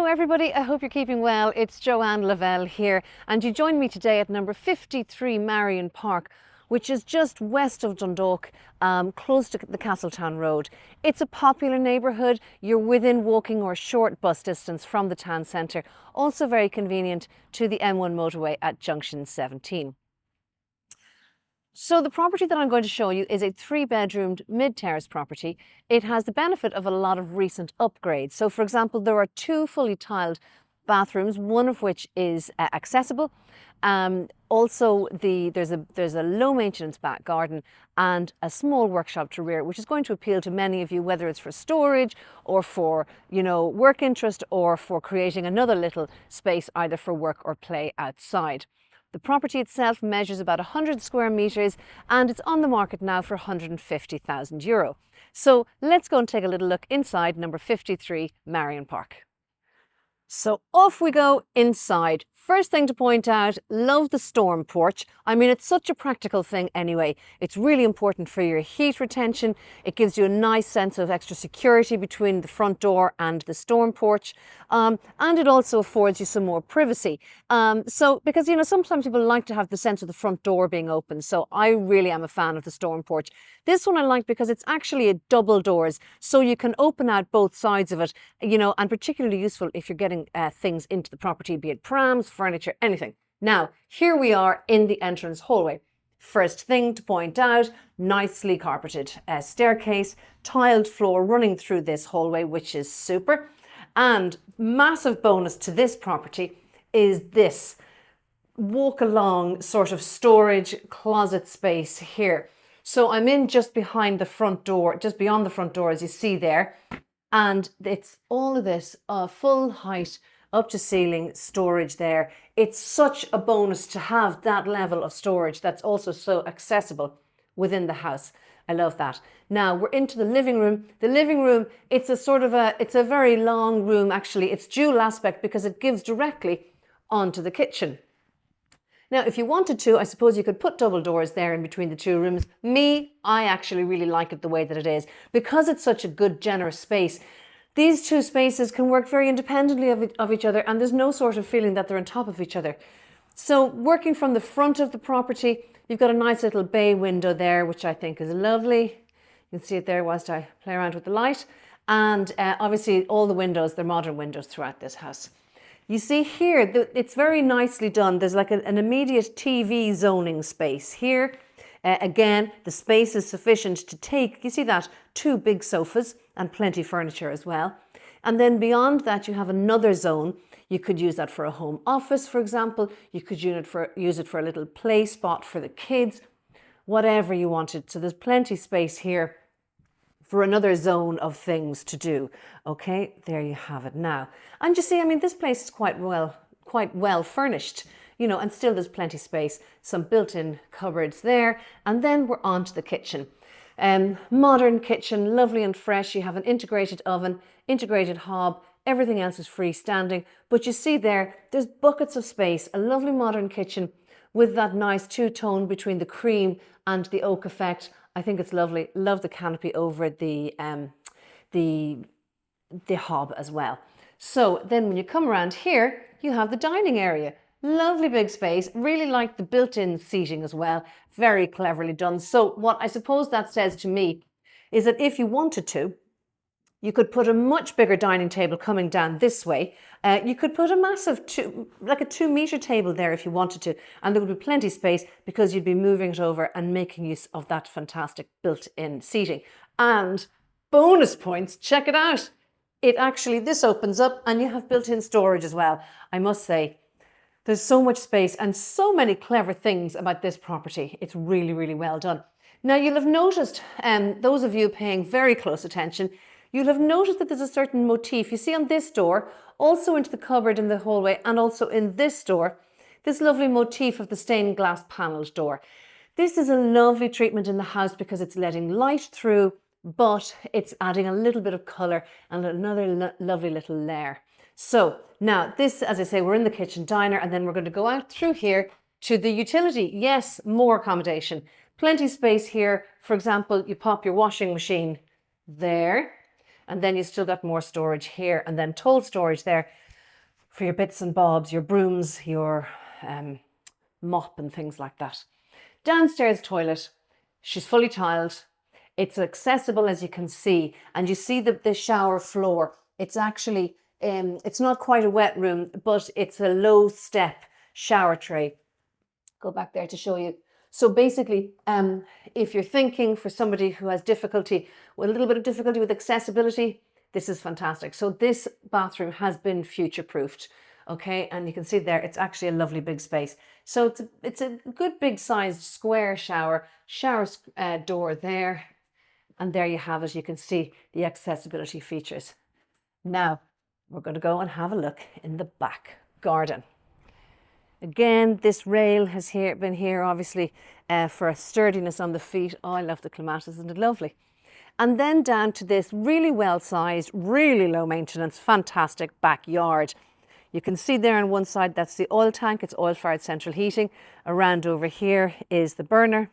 everybody, I hope you're keeping well. It's Joanne Lavelle here, and you join me today at number 53 Marian Park, which is just west of Dundalk, close to the Castletown Road. It's a popular neighbourhood. You're within walking or short bus distance from the town centre. Also very convenient to the M1 motorway at junction 17. So the property that I'm going to show you is a 3-bedroomed mid-terrace property. It has the benefit of a lot of recent upgrades. So for example, there are 2 fully tiled bathrooms, one of which is accessible. Also, there's a low maintenance back garden and a small workshop to rear, which is going to appeal to many of you, whether it's for storage or for, work interest, or for creating another little space either for work or play outside. The property itself measures about 100 square metres and it's on the market now for €150,000. So let's go and take a little look inside number 53 Marian Park. So off we go inside. First thing to point out, love the storm porch. I mean, it's such a practical thing anyway. It's really important for your heat retention. It gives you a nice sense of extra security between the front door and the storm porch. And it also affords you some more privacy. Because, sometimes people like to have the sense of the front door being open. So I really am a fan of the storm porch. This one I like because it's actually a double doors. So you can open out both sides of it, and particularly useful if you're getting things into the property, be it prams, furniture, anything. Now, here we are in the entrance hallway. First thing to point out, nicely carpeted staircase, tiled floor running through this hallway, which is super. And massive bonus to this property is this walk along sort of storage closet space here. So I'm in just behind the front door, just beyond the front door, as you see there. And it's all of this full height up to ceiling storage there. It's such a bonus to have that level of storage that's also so accessible within the house. I love that. Now we're into the living room. The living room, it's a very long room actually. It's dual aspect because it gives directly onto the kitchen. Now, if you wanted to, I suppose you could put double doors there in between the 2 rooms. I actually really like it the way that it is because it's such a good, generous space. These 2 spaces can work very independently of each other, and there's no sort of feeling that they're on top of each other. So working from the front of the property, you've got a nice little bay window there, which I think is lovely. You can see it there whilst I play around with the light. And obviously all the windows, they're modern windows throughout this house. You see here, it's very nicely done. There's like an immediate TV zoning space here. Again, the space is sufficient to take, you see that, 2 big sofas and plenty of furniture as well. And then beyond that, you have another zone. You could use that for a home office, for example. You could use it for a little play spot for the kids, whatever you wanted. So there's plenty of space here for another zone of things to do. Okay, there you have it now. And you see, I mean, this place is quite well furnished, and still there's plenty of space, some built-in cupboards there. And then we're on to the kitchen. Modern kitchen, lovely and fresh. You have an integrated oven, integrated hob, everything else is freestanding. But you see there's buckets of space, a lovely modern kitchen with that nice 2-tone between the cream and the oak effect. I think it's lovely. Love the canopy over the hob as well. So then when you come around here, you have the dining area. Lovely big space. Really like the built-in seating as well. Very cleverly done. So what I suppose that says to me is that if you wanted to, you could put a much bigger dining table coming down this way. You could put a massive, like a 2-metre table there if you wanted to, and there would be plenty of space because you'd be moving it over and making use of that fantastic built-in seating. And bonus points, check it out. This opens up and you have built-in storage as well. I must say, there's so much space and so many clever things about this property. It's really, really well done. Now you'll have noticed, those of you paying very close attention, you'll have noticed that there's a certain motif. You see on this door, also into the cupboard in the hallway, and also in this door, this lovely motif of the stained glass panelled door. This is a lovely treatment in the house because it's letting light through, but it's adding a little bit of colour and another lovely little layer. So now this, as I say, we're in the kitchen diner, and then we're going to go out through here to the utility. Yes, more accommodation. Plenty of space here. For example, you pop your washing machine there, and then you still got more storage here, and then tall storage there. for your bits and bobs, your brooms, your mop and things like that. Downstairs toilet, she's fully tiled. It's accessible, as you can see, and you see the shower floor. It's actually, it's not quite a wet room, but it's a low step shower tray. Go back there to show you. So basically, if you're thinking for somebody who has difficulty, with a little bit of difficulty with accessibility, this is fantastic. So this bathroom has been future-proofed, okay? And you can see there, it's actually a lovely big space. So it's a good big sized square shower door there. And there you have it. You can see the accessibility features. Now, we're going to go and have a look in the back garden. Again, this rail has been here, obviously, for sturdiness on the feet. Oh, I love the clematis, isn't it lovely? And then down to this really well-sized, really low maintenance, fantastic backyard. You can see there on one side, that's the oil tank. It's oil-fired central heating. Around over here is the burner.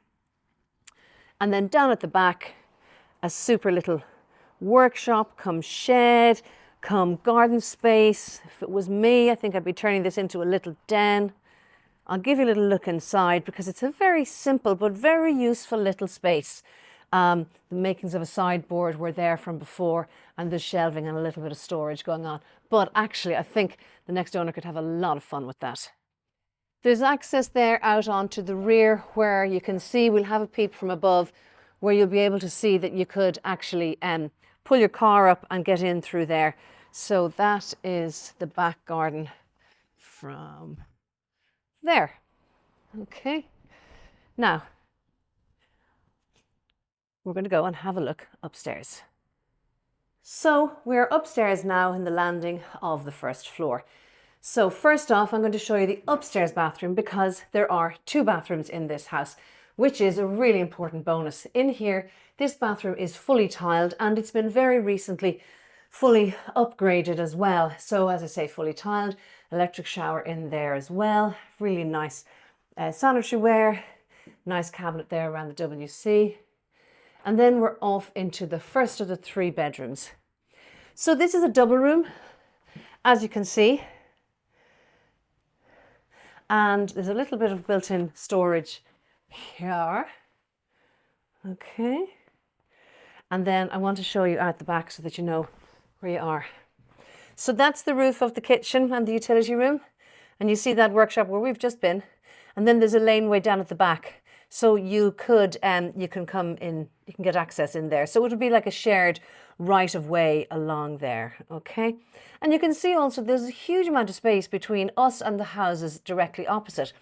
And then down at the back, a super little workshop, come shed, come garden space. If it was me, I think I'd be turning this into a little den. I'll give you a little look inside because it's a very simple but very useful little space. The makings of a sideboard were there from before, and there's shelving and a little bit of storage going on. But actually, I think the next owner could have a lot of fun with that. There's access there out onto the rear where you can see, we'll have a peep from above, where you'll be able to see that you could actually pull your car up and get in through there. So that is the back garden from there. Okay. Now, we're going to go and have a look upstairs. So we're upstairs now in the landing of the first floor. So first off, I'm going to show you the upstairs bathroom because there are 2 bathrooms in this house, which is a really important bonus. In here, this bathroom is fully tiled and it's been very recently fully upgraded as well. So as I say, fully tiled, electric shower in there as well. Really nice sanitary ware, nice cabinet there around the WC. And then we're off into the first of the 3 bedrooms. So this is a double room, as you can see. And there's a little bit of built-in storage here. Okay. And then I want to show you out the back so that you know where you are. So that's the roof of the kitchen and the utility room. And you see that workshop where we've just been. And then there's a laneway down at the back. So you could, you can come in, you can get access in there. So it would be like a shared right of way along there, okay? And you can see also there's a huge amount of space between us and the houses directly opposite,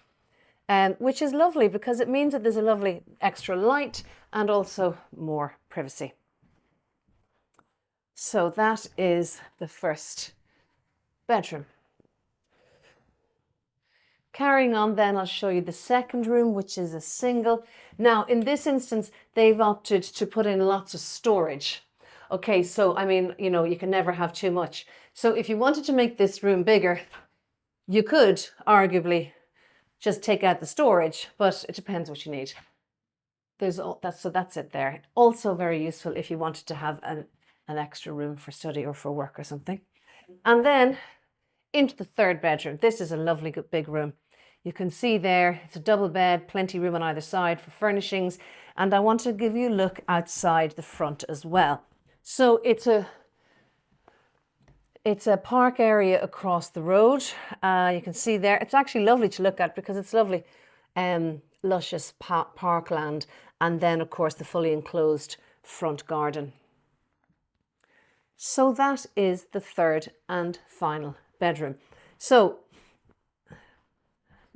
which is lovely because it means that there's a lovely extra light and also more privacy. So that is the first bedroom. Carrying on then, I'll show you the second room, which is a single. Now, in this instance, they've opted to put in lots of storage. Okay, so I mean, you know, you can never have too much. So if you wanted to make this room bigger, you could arguably just take out the storage, but it depends what you need. So that's it there. Also very useful if you wanted to have an extra room for study or for work or something. And then into the third bedroom. This is a lovely big room. You can see there, it's a double bed, plenty room on either side for furnishings. And I want to give you a look outside the front as well. So it's a park area across the road. You can see there, it's actually lovely to look at because it's lovely, luscious parkland. And then of course the fully enclosed front garden. So that is the third and final bedroom. So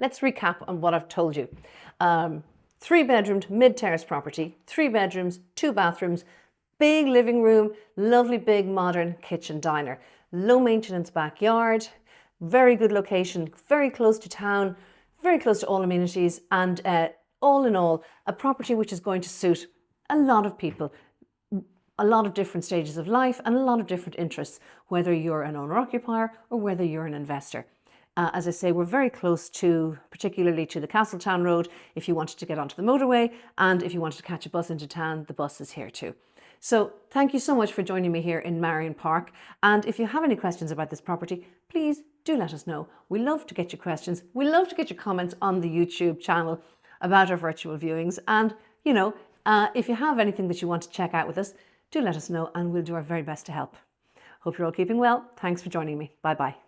let's recap on what I've told you. 3-bedroomed mid-terrace property, 3 bedrooms, 2 bathrooms, big living room, lovely big modern kitchen diner, low maintenance backyard, very good location, very close to town, very close to all amenities, and all in all, a property which is going to suit a lot of people, a lot of different stages of life and a lot of different interests, whether you're an owner-occupier or whether you're an investor. As I say, we're very close to, particularly to the Castletown Road, if you wanted to get onto the motorway, and if you wanted to catch a bus into town, the bus is here too. So thank you so much for joining me here in Marian Park. And if you have any questions about this property, please do let us know. We love to get your questions. We love to get your comments on the YouTube channel about our virtual viewings. And, you know, if you have anything that you want to check out with us, do let us know and we'll do our very best to help. Hope you're all keeping well. Thanks for joining me. Bye-bye.